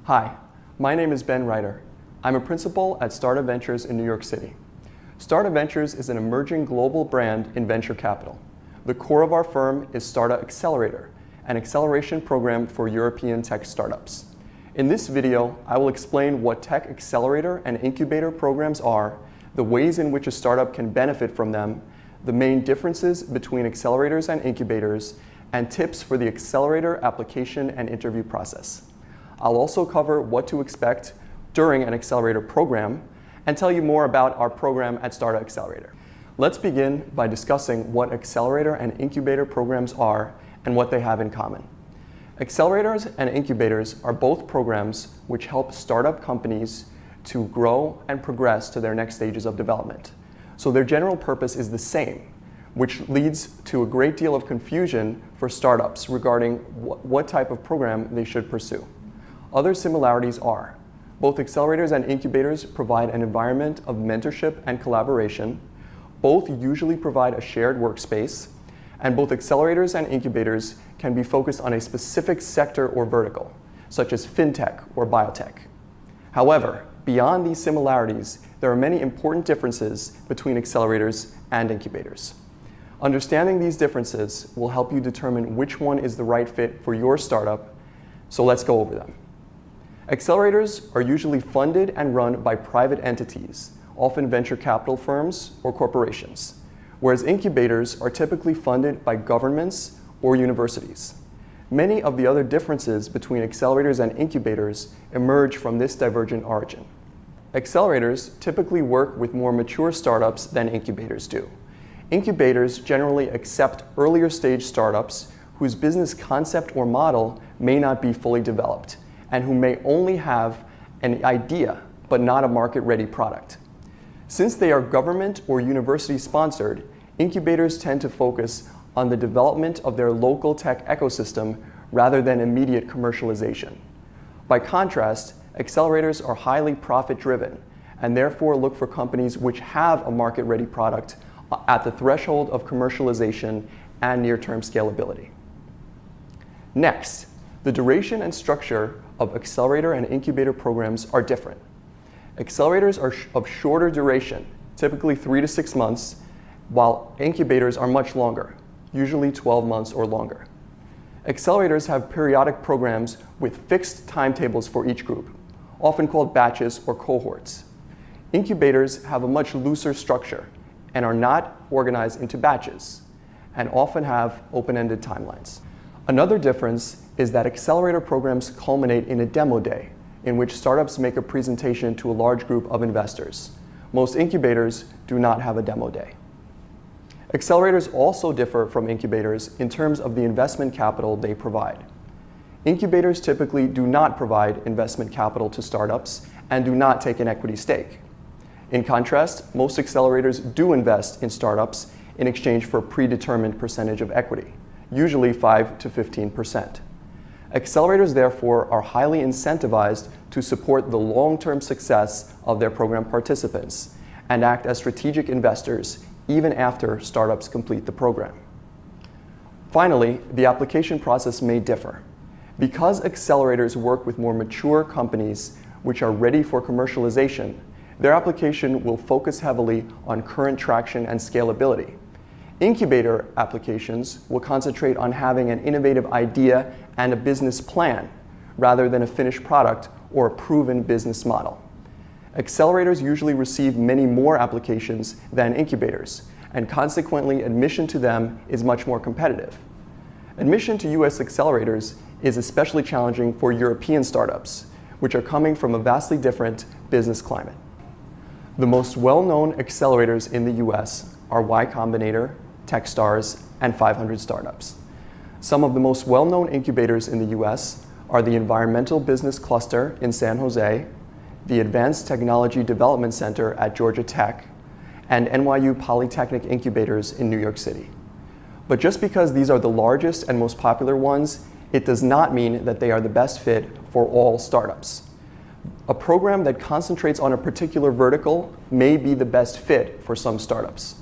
Hi, my name is Ben Reiter. I'm a principal at Startup Ventures in New York City. Startup Ventures is an emerging global brand in venture capital. The core of our firm is Startup Accelerator, an acceleration program for European tech startups. In this video, I will explain what tech accelerator and incubator programs are, the ways in which a startup can benefit from them, the main differences between accelerators and incubators, and tips for the accelerator application and interview process. I'll also cover what to expect during an accelerator program and tell you more about our program at Startup Accelerator. Let's begin by discussing what accelerator and incubator programs are and what they have in common. Accelerators and incubators are both programs which help startup companies to grow and progress to their next stages of development. So their general purpose is the same, which leads to a great deal of confusion for startups regarding what type of program they should pursue. Other similarities are, both accelerators and incubators provide an environment of mentorship and collaboration. Both usually provide a shared workspace, and both accelerators and incubators can be focused on a specific sector or vertical, such as fintech or biotech. However, beyond these similarities, there are many important differences between accelerators and incubators. Understanding these differences will help you determine which one is the right fit for your startup, so let's go over them. Accelerators are usually funded and run by private entities, often venture capital firms or corporations, whereas incubators are typically funded by governments or universities. Many of the other differences between accelerators and incubators emerge from this divergent origin. Accelerators typically work with more mature startups than incubators do. Incubators generally accept earlier stage startups whose business concept or model may not be fully developed and who may only have an idea but not a market-ready product. Since they are government or university sponsored, incubators tend to focus on the development of their local tech ecosystem rather than immediate commercialization. By contrast, accelerators are highly profit-driven and therefore look for companies which have a market-ready product at the threshold of commercialization and near-term scalability. Next, the duration and structure of accelerator and incubator programs are different. Accelerators are of shorter duration, typically 3 to 6 months, while incubators are much longer, usually 12 months or longer. Accelerators have periodic programs with fixed timetables for each group, often called batches or cohorts. Incubators have a much looser structure and are not organized into batches, and often have open-ended timelines. Another difference is that accelerator programs culminate in a demo day, in which startups make a presentation to a large group of investors. Most incubators do not have a demo day. Accelerators also differ from incubators in terms of the investment capital they provide. Incubators typically do not provide investment capital to startups and do not take an equity stake. In contrast, most accelerators do invest in startups in exchange for a predetermined percentage of equity, usually 5 to 15%. Accelerators, therefore, are highly incentivized to support the long-term success of their program participants and act as strategic investors even after startups complete the program. Finally, the application process may differ. Because accelerators work with more mature companies which are ready for commercialization, their application will focus heavily on current traction and scalability. Incubator applications will concentrate on having an innovative idea and a business plan rather than a finished product or a proven business model. Accelerators usually receive many more applications than incubators, and consequently admission to them is much more competitive. Admission to US accelerators is especially challenging for European startups, which are coming from a vastly different business climate. The most well-known accelerators in the US are Y Combinator, Techstars, and 500 Startups. Some of the most well-known incubators in the US are the Environmental Business Cluster in San Jose, the Advanced Technology Development Center at Georgia Tech, and NYU Polytechnic Incubators in New York City. But just because these are the largest and most popular ones, it does not mean that they are the best fit for all startups. A program that concentrates on a particular vertical may be the best fit for some startups.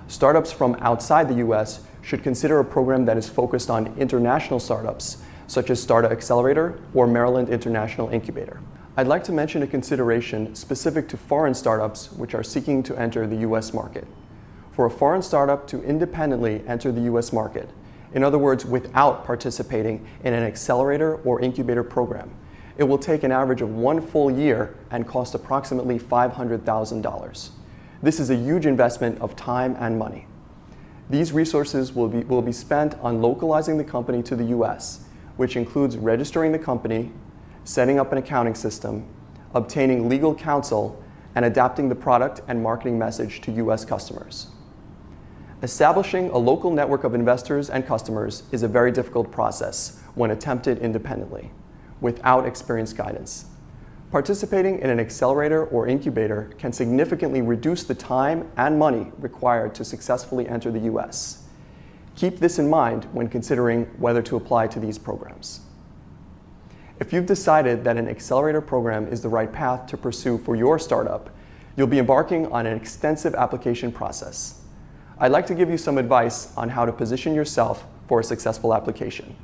Startups from outside the US should consider a program that is focused on international startups such as Startup Accelerator or Maryland International Incubator. I'd like to mention a consideration specific to foreign startups which are seeking to enter the US market. For a foreign startup to independently enter the US market, in other words, without participating in an accelerator or incubator program, it will take an average of 1 full year and cost approximately $500,000. This is a huge investment of time and money. These resources will be spent on localizing the company to the US, which includes registering the company, setting up an accounting system, obtaining legal counsel, and adapting the product and marketing message to US customers. Establishing a local network of investors and customers is a very difficult process when attempted independently, without experienced guidance. Participating in an accelerator or incubator can significantly reduce the time and money required to successfully enter the US. Keep this in mind when considering whether to apply to these programs. If you've decided that an accelerator program is the right path to pursue for your startup, you'll be embarking on an extensive application process. I'd like to give you some advice on how to position yourself for a successful application.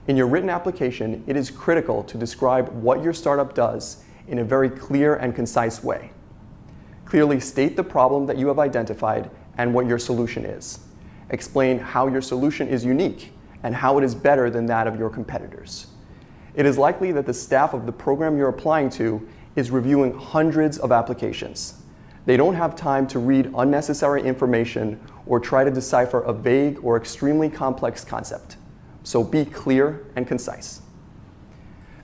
In your written application, it is critical to describe what your startup does in a very clear and concise way. Clearly state the problem that you have identified and what your solution is. Explain how your solution is unique and how it is better than that of your competitors. It is likely that the staff of the program you're applying to is reviewing hundreds of applications. They don't have time to read unnecessary information or try to decipher a vague or extremely complex concept. So be clear and concise.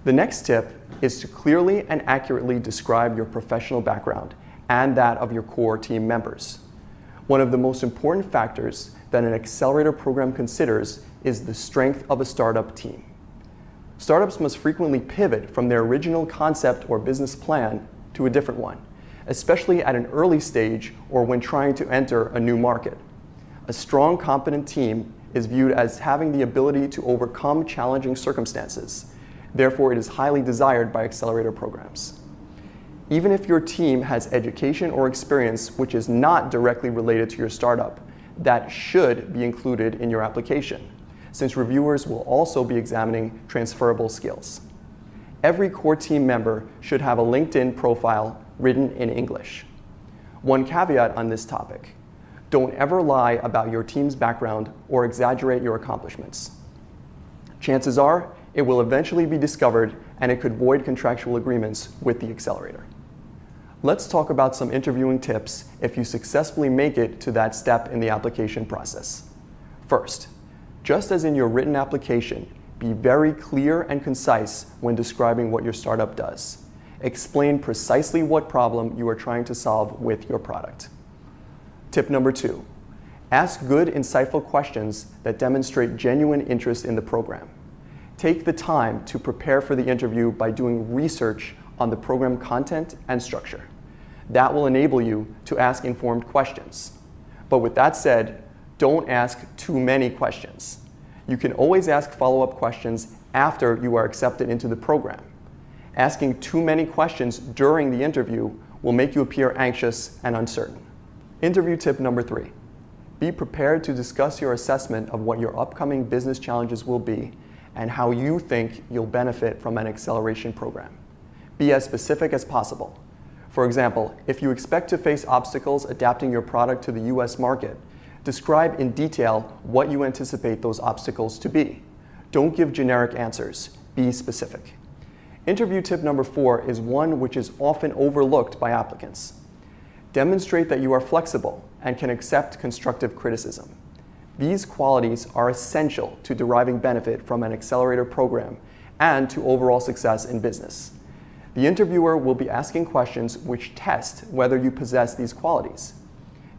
The next tip is to clearly and accurately describe your professional background and that of your core team members. One of the most important factors that an accelerator program considers is the strength of a startup team. Startups must frequently pivot from their original concept or business plan to a different one, especially at an early stage or when trying to enter a new market. A strong, competent team is viewed as having the ability to overcome challenging circumstances. Therefore, it is highly desired by accelerator programs. Even if your team has education or experience which is not directly related to your startup, that should be included in your application, since reviewers will also be examining transferable skills. Every core team member should have a LinkedIn profile written in English. One caveat on this topic: don't ever lie about your team's background or exaggerate your accomplishments. Chances are it will eventually be discovered and it could void contractual agreements with the accelerator. Let's talk about some interviewing tips if you successfully make it to that step in the application process. First, just as in your written application, be very clear and concise when describing what your startup does. Explain precisely what problem you are trying to solve with your product. Tip number 2, ask good, insightful questions that demonstrate genuine interest in the program. Take the time to prepare for the interview by doing research on the program content and structure. That will enable you to ask informed questions. But with that said, don't ask too many questions. You can always ask follow-up questions after you are accepted into the program. Asking too many questions during the interview will make you appear anxious and uncertain. Interview tip number 3. Be prepared to discuss your assessment of what your upcoming business challenges will be and how you think you'll benefit from an acceleration program. Be as specific as possible. For example, if you expect to face obstacles adapting your product to the US market, describe in detail what you anticipate those obstacles to be. Don't give generic answers. Be specific. Interview tip number 4 is one which is often overlooked by applicants. Demonstrate that you are flexible and can accept constructive criticism. These qualities are essential to deriving benefit from an accelerator program and to overall success in business. The interviewer will be asking questions which test whether you possess these qualities.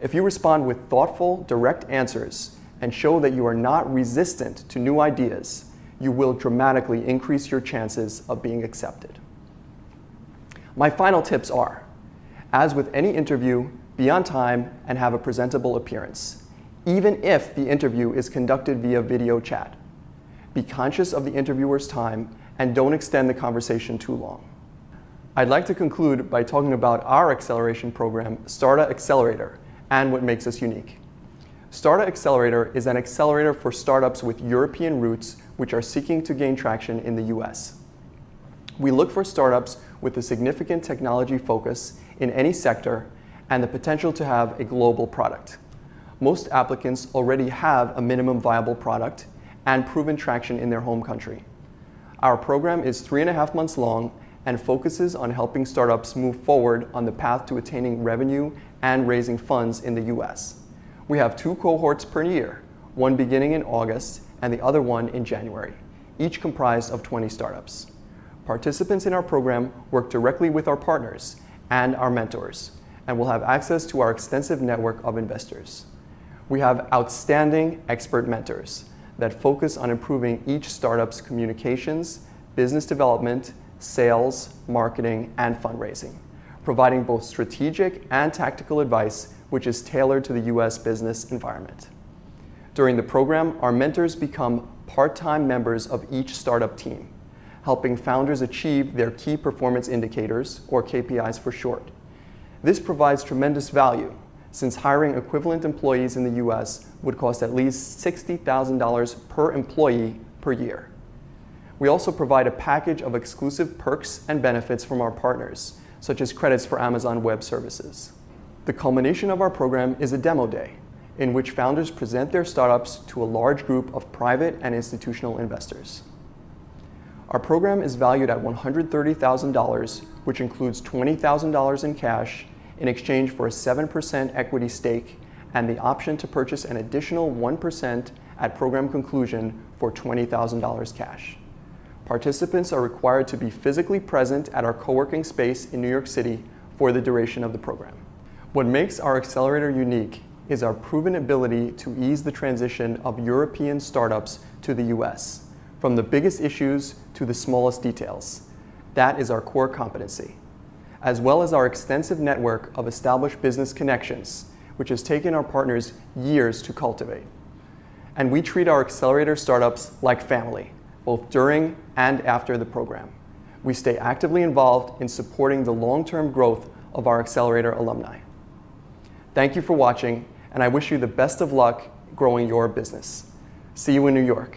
If you respond with thoughtful, direct answers and show that you are not resistant to new ideas, you will dramatically increase your chances of being accepted. My final tips are: as with any interview, be on time and have a presentable appearance, even if the interview is conducted via video chat. Be conscious of the interviewer's time and don't extend the conversation too long. I'd like to conclude by talking about our acceleration program, Startup Accelerator, and what makes us unique. Startup Accelerator is an accelerator for startups with European roots which are seeking to gain traction in the US. We look for startups with a significant technology focus in any sector and the potential to have a global product. Most applicants already have a minimum viable product and proven traction in their home country. Our program is 3.5 months long and focuses on helping startups move forward on the path to attaining revenue and raising funds in the US. We have 2 cohorts per year, one beginning in August and the other one in January, each comprised of 20 startups. Participants in our program work directly with our partners and our mentors and will have access to our extensive network of investors. We have outstanding expert mentors that focus on improving each startup's communications, business development, sales, marketing, and fundraising, providing both strategic and tactical advice which is tailored to the US business environment. During the program, our mentors become part-time members of each startup team, helping founders achieve their key performance indicators, or KPIs for short. This provides tremendous value, since hiring equivalent employees in the US would cost at least $60,000 per employee per year. We also provide a package of exclusive perks and benefits from our partners, such as credits for Amazon Web Services. The culmination of our program is a demo day, in which founders present their startups to a large group of private and institutional investors. Our program is valued at $130,000, which includes $20,000 in cash in exchange for a 7% equity stake and the option to purchase an additional 1% at program conclusion for $20,000 cash. Participants are required to be physically present at our co-working space in New York City for the duration of the program. What makes our accelerator unique is our proven ability to ease the transition of European startups to the US, from the biggest issues to the smallest details. That is our core competency, as well as our extensive network of established business connections, which has taken our partners years to cultivate. And we treat our accelerator startups like family, both during and after the program. We stay actively involved in supporting the long-term growth of our accelerator alumni. Thank you for watching, and I wish you the best of luck growing your business. See you in New York.